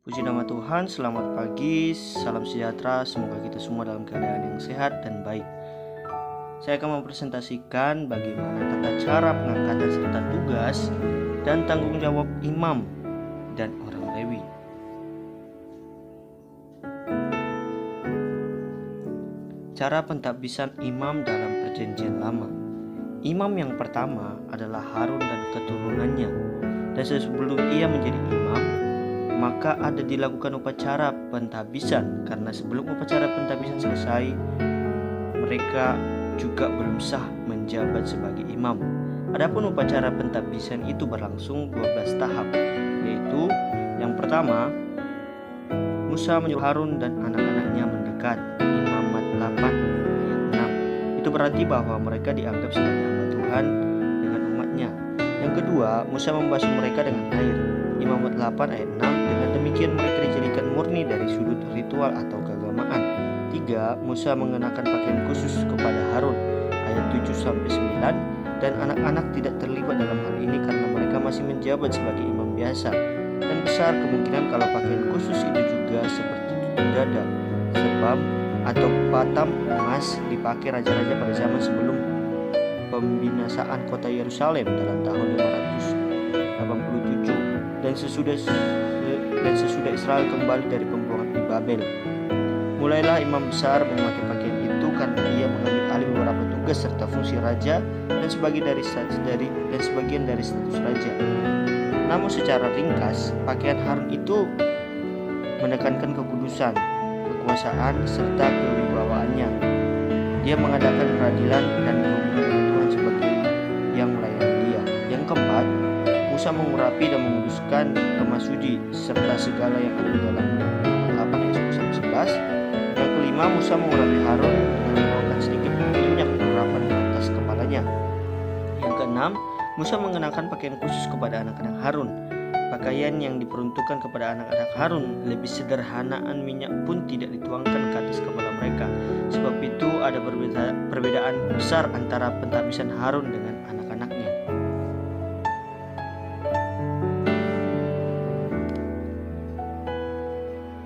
Puji nama Tuhan, selamat pagi, salam sejahtera, semoga kita semua dalam keadaan yang sehat dan baik. Saya akan mempresentasikan bagaimana tata cara pengangkatan serta tugas dan tanggung jawab imam dan orang Lewi. Cara pentahbisan imam dalam Perjanjian Lama. Imam yang pertama adalah Harun dan keturunannya, dan sebelum ia menjadi imam, maka ada dilakukan upacara pentahbisan, karena sebelum upacara pentahbisan selesai, mereka juga belum sah menjabat sebagai imam. Adapun upacara pentahbisan itu berlangsung 12 tahap, yaitu yang pertama, Musa menyuruh Harun dan anak-anaknya mendekat, Imamat 8 ayat 6. Itu berarti bahwa mereka dianggap sebagai hamba Tuhan dengan umatnya. Yang kedua, Musa membasuh mereka dengan air, Imamat 8 ayat 6. Dengan demikian mereka dijadikan murni dari sudut ritual atau keagamaan. 3. Musa mengenakan pakaian khusus kepada Harun, ayat 7-9. Dan anak-anak tidak terlibat dalam hal ini karena mereka masih menjabat sebagai imam biasa. Dan besar kemungkinan kalau pakaian khusus itu juga seperti tutup dada, sebab atau patam emas dipakai raja-raja pada zaman sebelum pembinasaan kota Yerusalem dalam tahun 587 dan sesudah Israel kembali dari pembuangan di Babel. Mulailah imam besar memakai pakaian itu karena ia mengambil alih beberapa tugas serta fungsi raja dan sebagian dari status raja. Namun secara ringkas, pakaian Harun itu menekankan kekudusan, kekuasaan serta kewibawaannya. Dia mengadakan peradilan dan berhubungan dengan Tuhan sebagai yang melayani dia. Yang keempat, Musa mengurapi dan menguduskan kemah suci serta segala yang ada di dalamnya. 8 ayat 11. Yang kelima, Musa mengurapi Harun dengan membawakan sedikit minyak urapan di atas kepalanya. Yang keenam, Musa mengenakan pakaian khusus kepada anak-anak Harun. Pakaian yang diperuntukkan kepada anak-anak Harun lebih sederhanaan minyak pun tidak dituangkan ke atas kepala mereka. Sebab itu ada perbedaan besar antara pentahbisan Harun dengan anak-anaknya.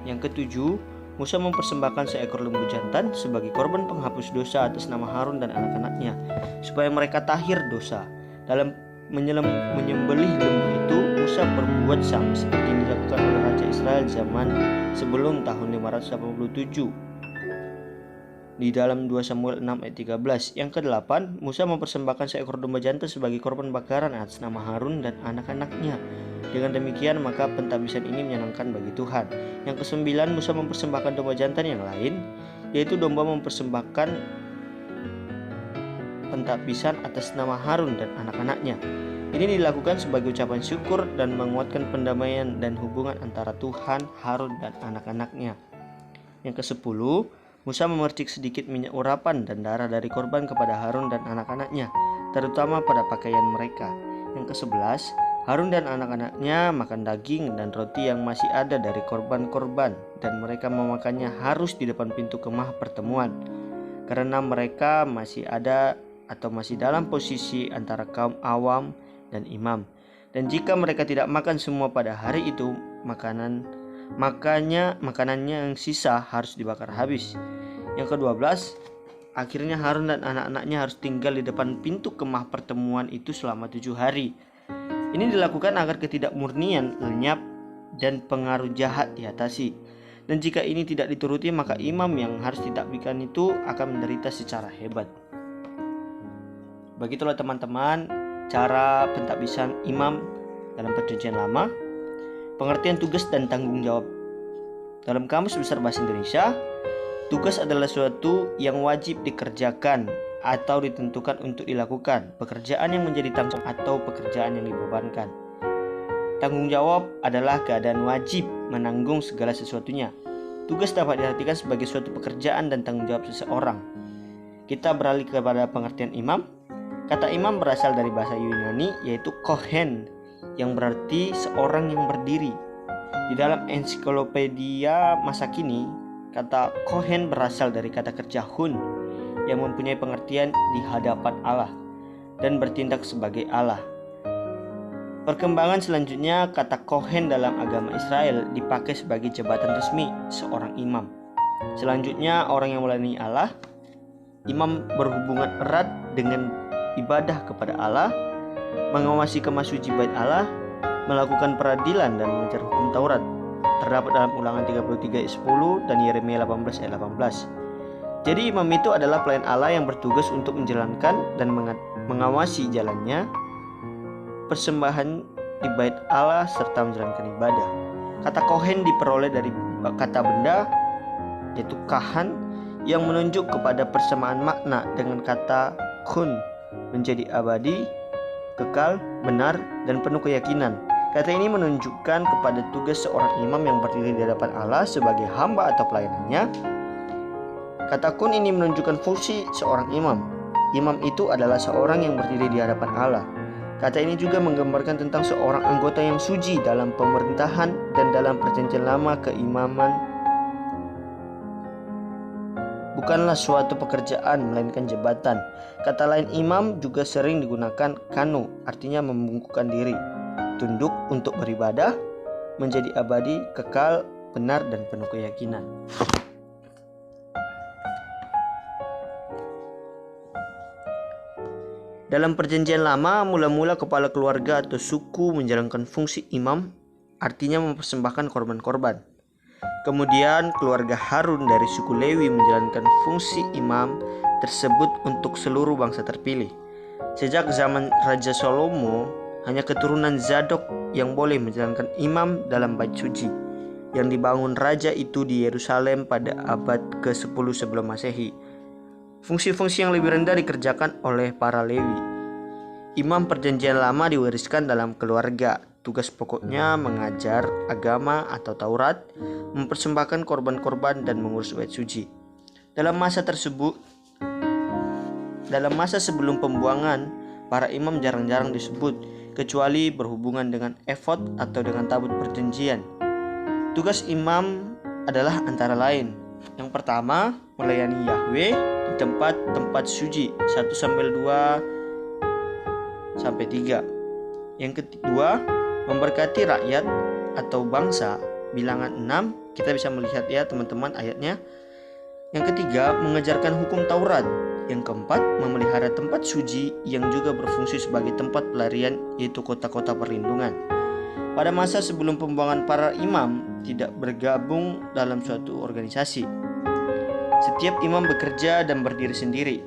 Yang ketujuh, Musa mempersembahkan seekor lembu jantan sebagai korban penghapus dosa atas nama Harun dan anak-anaknya, supaya mereka tahir dosa. Dalam menyembelih lembu itu, Musa berbuat sama seperti yang dilakukan oleh Raja Israel zaman sebelum tahun 587 di dalam 2 Samuel 6 ayat 13. Yang kedelapan, Musa mempersembahkan seekor domba jantan sebagai korban bakaran atas nama Harun dan anak-anaknya. Dengan demikian maka pentahbisan ini menyenangkan bagi Tuhan. Yang kesembilan, Musa mempersembahkan domba jantan yang lain, yaitu domba mempersembahkan pentahbisan atas nama Harun dan anak-anaknya. Ini dilakukan sebagai ucapan syukur dan menguatkan pendamaian dan hubungan antara Tuhan, Harun, dan anak-anaknya. Yang kesepuluh, Musa memercik sedikit minyak urapan dan darah dari korban kepada Harun dan anak-anaknya, terutama pada pakaian mereka. Yang kesebelas, Harun dan anak-anaknya makan daging dan roti yang masih ada dari korban-korban, dan mereka memakannya harus di depan pintu kemah pertemuan, karena mereka masih ada atau masih dalam posisi antara kaum awam dan imam. Dan jika mereka tidak makan semua pada hari itu, makanannya yang sisa harus dibakar habis. Yang ke-12, akhirnya Harun dan anak-anaknya harus tinggal di depan pintu kemah pertemuan itu selama 7 hari. Ini dilakukan agar ketidakmurnian lenyap dan pengaruh jahat diatasi. Dan jika ini tidak dituruti, maka imam yang harus ditahbiskan itu akan menderita secara hebat. Begitulah teman-teman cara pentahbisan imam dalam Perjanjian Lama. Pengertian tugas dan tanggung jawab. Dalam Kamus Besar Bahasa Indonesia, tugas adalah sesuatu yang wajib dikerjakan atau ditentukan untuk dilakukan, pekerjaan yang menjadi tanggung atau pekerjaan yang dibebankan. Tanggung jawab adalah keadaan wajib menanggung segala sesuatunya. Tugas dapat diartikan sebagai suatu pekerjaan dan tanggung jawab seseorang. Kita beralih kepada pengertian imam. Kata imam berasal dari bahasa Yunani, yaitu kohen, yang berarti seorang yang berdiri. Di dalam ensiklopedia masa kini, kata kohen berasal dari kata kerja hun, yang mempunyai pengertian di hadapan Allah dan bertindak sebagai Allah. Perkembangan selanjutnya, kata kohen dalam agama Israel dipakai sebagai jabatan resmi seorang imam. Selanjutnya, orang yang melayani Allah. Imam berhubungan erat dengan ibadah kepada Allah, mengawasi kemah suci bait Allah, melakukan peradilan dan mengajar hukum Taurat. Terdapat dalam Ulangan 33 ayat 10 dan Yeremia 18 ayat 18. Jadi imam itu adalah pelayan Allah yang bertugas untuk menjalankan dan mengawasi jalannya persembahan di bait Allah serta menjalankan ibadah. Kata kohen diperoleh dari kata benda, yaitu kahan, yang menunjuk kepada persamaan makna dengan kata kun, menjadi abadi, kekal, benar, dan penuh keyakinan. Kata ini menunjukkan kepada tugas seorang imam yang berdiri di hadapan Allah sebagai hamba atau pelayanannya. Kata kun ini menunjukkan fungsi seorang imam. Imam itu adalah seorang yang berdiri di hadapan Allah. Kata ini juga menggambarkan tentang seorang anggota yang suci dalam pemerintahan dan dalam perjanjian lama keimaman bukanlah suatu pekerjaan melainkan jabatan. Kata lain imam juga sering digunakan kanu, artinya membungkukkan diri, tunduk untuk beribadah, menjadi abadi, kekal, benar, dan penuh keyakinan. Dalam perjanjian lama, mula-mula kepala keluarga atau suku menjalankan fungsi imam, artinya mempersembahkan korban-korban. Kemudian keluarga Harun dari suku Lewi menjalankan fungsi imam tersebut untuk seluruh bangsa terpilih. Sejak zaman Raja Salomo, hanya keturunan Zadok yang boleh menjalankan imam dalam bait suci yang dibangun raja itu di Yerusalem pada abad ke-10 sebelum Masehi. Fungsi-fungsi yang lebih rendah dikerjakan oleh para Lewi. Imam perjanjian lama diwariskan dalam keluarga. Tugas pokoknya mengajar agama atau Taurat, mempersembahkan korban-korban, dan mengurus bait suci. Dalam masa sebelum pembuangan, para imam jarang-jarang disebut, kecuali berhubungan dengan efod atau dengan tabut perjanjian. Tugas imam adalah antara lain: yang pertama, melayani Yahweh di tempat-tempat suci 1-2-3. Yang kedua, memberkati rakyat atau bangsa. Bilangan 6, kita bisa melihat ya teman-teman ayatnya. Yang ketiga, mengajarkan hukum Taurat. Yang keempat, memelihara tempat suci yang juga berfungsi sebagai tempat pelarian, yaitu kota-kota perlindungan. Pada masa sebelum pembuangan, para imam tidak bergabung dalam suatu organisasi. Setiap imam bekerja dan berdiri sendiri.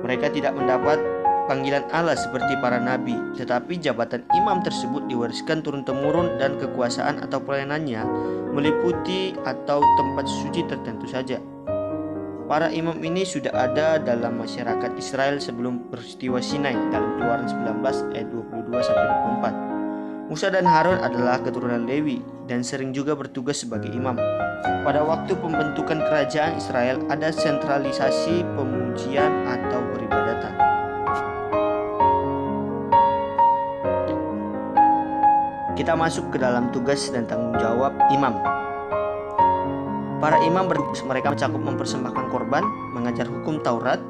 Mereka tidak mendapat panggilan Allah seperti para nabi, tetapi jabatan imam tersebut diwariskan turun-temurun dan kekuasaan atau pelayanannya meliputi atau tempat suci tertentu saja. Para imam ini sudah ada dalam masyarakat Israel sebelum peristiwa Sinai dalam Keluaran 19 ayat 22-24. Musa dan Harun adalah keturunan Lewi dan sering juga bertugas sebagai imam. Pada waktu pembentukan kerajaan Israel ada sentralisasi pemujian atau peribadatan. Kita masuk ke dalam tugas dan tanggung jawab imam. Para imam mereka mencakup mempersembahkan korban, mengajar hukum Taurat,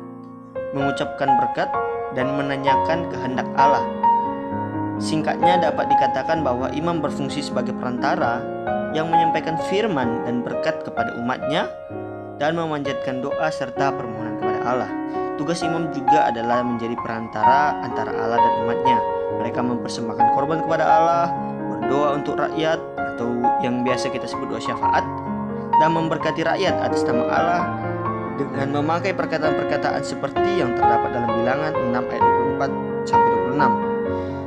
mengucapkan berkat, dan menanyakan kehendak Allah. Singkatnya dapat dikatakan bahwa imam berfungsi sebagai perantara yang menyampaikan firman dan berkat kepada umatnya dan memanjatkan doa serta permohonan kepada Allah. Tugas imam juga adalah menjadi perantara antara Allah dan umatnya. Mereka mempersembahkan korban kepada Allah, berdoa untuk rakyat atau yang biasa kita sebut doa syafaat, dan memberkati rakyat atas nama Allah dengan memakai perkataan-perkataan seperti yang terdapat dalam Bilangan 6 ayat 24-26.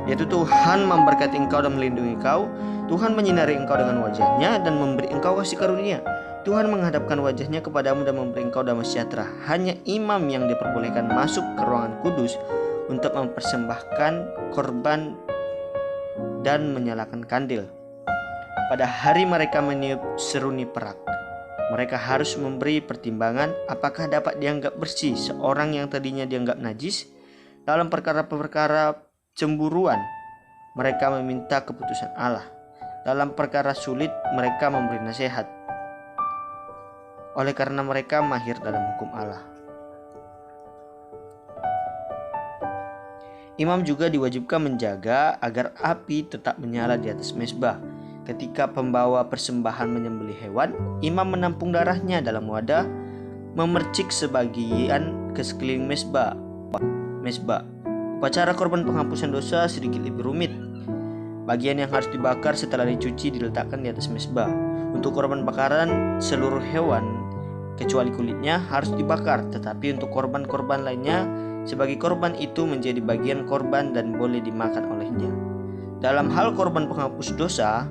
Yaitu Tuhan memberkati engkau dan melindungi engkau, Tuhan menyinari engkau dengan wajahnya dan memberi engkau kasih karunia, Tuhan menghadapkan wajahnya kepadamu dan memberi engkau damai sejahtera. Hanya imam yang diperbolehkan masuk ke ruangan kudus untuk mempersembahkan korban dan menyalakan kandil. Pada hari mereka meniup seruni perak, mereka harus memberi pertimbangan apakah dapat dianggap bersih seorang yang tadinya dianggap najis. Dalam perkara-perkara cemburuan, mereka meminta keputusan Allah. Dalam perkara sulit, mereka memberi nasihat. Oleh karena mereka mahir dalam hukum Allah. Imam juga diwajibkan menjaga agar api tetap menyala di atas mezbah. Ketika pembawa persembahan menyembelih hewan, imam menampung darahnya dalam wadah, memercik sebagian ke sekeliling mezbah. Upacara korban penghapusan dosa sedikit lebih rumit. Bagian yang harus dibakar setelah dicuci diletakkan di atas mezbah. Untuk korban bakaran, seluruh hewan kecuali kulitnya harus dibakar, tetapi untuk korban-korban lainnya, sebagai korban itu menjadi bagian korban dan boleh dimakan olehnya. Dalam hal korban penghapus dosa,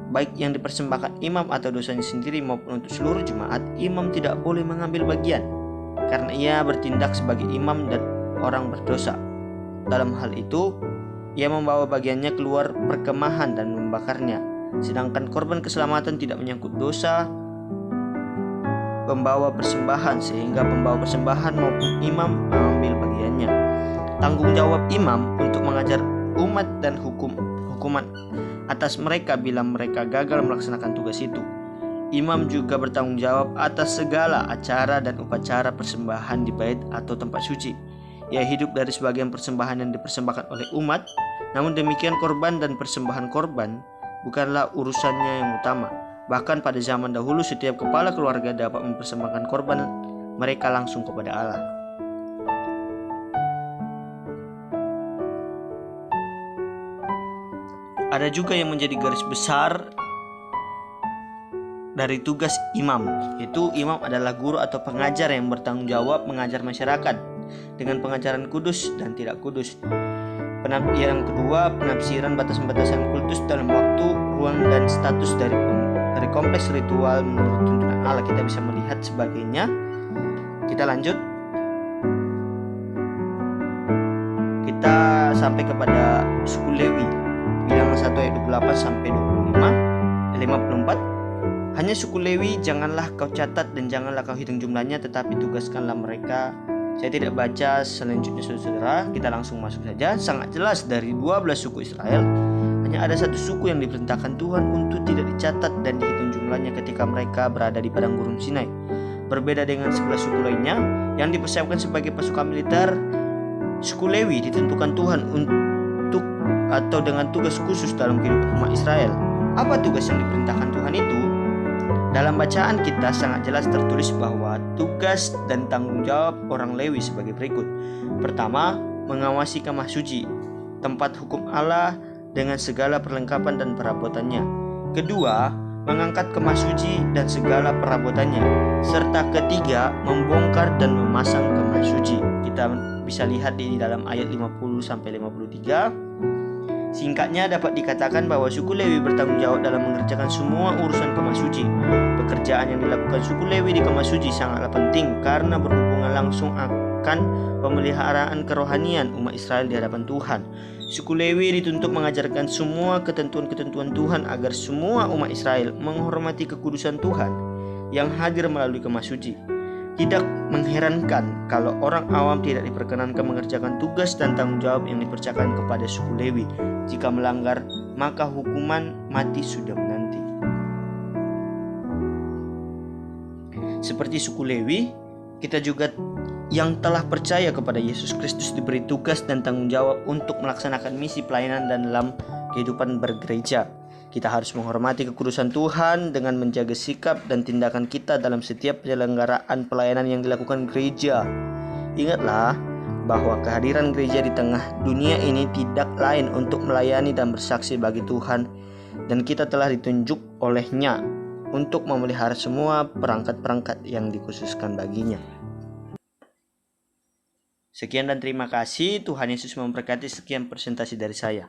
baik yang dipersembahkan imam atau dosanya sendiri maupun untuk seluruh jemaat, imam tidak boleh mengambil bagian, karena ia bertindak sebagai imam dan orang berdosa. Dalam hal itu, ia membawa bagiannya keluar perkemahan dan membakarnya. Sedangkan korban keselamatan tidak menyangkut dosa pembawa persembahan, sehingga pembawa persembahan maupun imam mengambil bagiannya. Tanggung jawab imam untuk mengajar umat dan hukuman atas mereka bila mereka gagal melaksanakan tugas itu. Imam juga bertanggung jawab atas segala acara dan upacara persembahan di bait atau tempat suci. Ia hidup dari sebagian persembahan yang dipersembahkan oleh umat. Namun demikian, korban dan persembahan korban bukanlah urusannya yang utama. Bahkan pada zaman dahulu, setiap kepala keluarga dapat mempersembahkan korban mereka langsung kepada Allah. Ada juga yang menjadi garis besar dari tugas imam, yaitu imam adalah guru atau pengajar yang bertanggung jawab mengajar masyarakat dengan pengajaran kudus dan tidak kudus. Yang kedua, penafsiran batasan-batasan kultus dalam waktu, ruang, dan status dari kompleks ritual menurut tuntunan Allah. Kita bisa melihat sebagainya. Kita lanjut. Kita sampai kepada suku Lewi, bilangan 1 ayat 28 sampai 54. Hanya suku Lewi janganlah kau catat dan janganlah kau hitung jumlahnya, tetapi tugaskanlah mereka. Saya tidak baca selanjutnya, saudara. Kita langsung masuk saja. Sangat jelas dari 12 suku Israel, hanya ada satu suku yang diperintahkan Tuhan untuk tidak dicatat dan dihitung jumlahnya ketika mereka berada di padang gurun Sinai. Berbeda dengan 11 suku lainnya yang dipersiapkan sebagai pasukan militer, suku Lewi ditentukan Tuhan untuk atau dengan tugas khusus dalam kehidupan umat Israel. Apa tugas yang diperintahkan Tuhan itu? Dalam bacaan kita sangat jelas tertulis bahwa tugas dan tanggung jawab orang Lewi sebagai berikut. Pertama, mengawasi kemah suci, tempat hukum Allah dengan segala perlengkapan dan perabotannya. Kedua, mengangkat kemah suci dan segala perabotannya. Serta ketiga, membongkar dan memasang kemah suci. Kita bisa lihat di dalam ayat 50-53. Singkatnya dapat dikatakan bahwa suku Lewi bertanggung jawab dalam mengerjakan semua urusan kemah suci. Pekerjaan yang dilakukan suku Lewi di kemah suci sangatlah penting karena berhubungan langsung akan pemeliharaan kerohanian umat Israel di hadapan Tuhan. Suku Lewi dituntut mengajarkan semua ketentuan-ketentuan Tuhan agar semua umat Israel menghormati kekudusan Tuhan yang hadir melalui kemah suci. Tidak mengherankan kalau orang awam tidak diperkenankan mengerjakan tugas dan tanggung jawab yang dipercayakan kepada suku Lewi. Jika melanggar, maka hukuman mati sudah menanti. Seperti suku Lewi, kita juga yang telah percaya kepada Yesus Kristus diberi tugas dan tanggung jawab untuk melaksanakan misi pelayanan dan dalam kehidupan bergereja. Kita harus menghormati kekudusan Tuhan dengan menjaga sikap dan tindakan kita dalam setiap penyelenggaraan pelayanan yang dilakukan gereja. Ingatlah bahwa kehadiran gereja di tengah dunia ini tidak lain untuk melayani dan bersaksi bagi Tuhan, dan kita telah ditunjuk olehnya untuk memelihara semua perangkat-perangkat yang dikhususkan baginya. Sekian dan terima kasih. Tuhan Yesus memberkati. Sekian presentasi dari saya.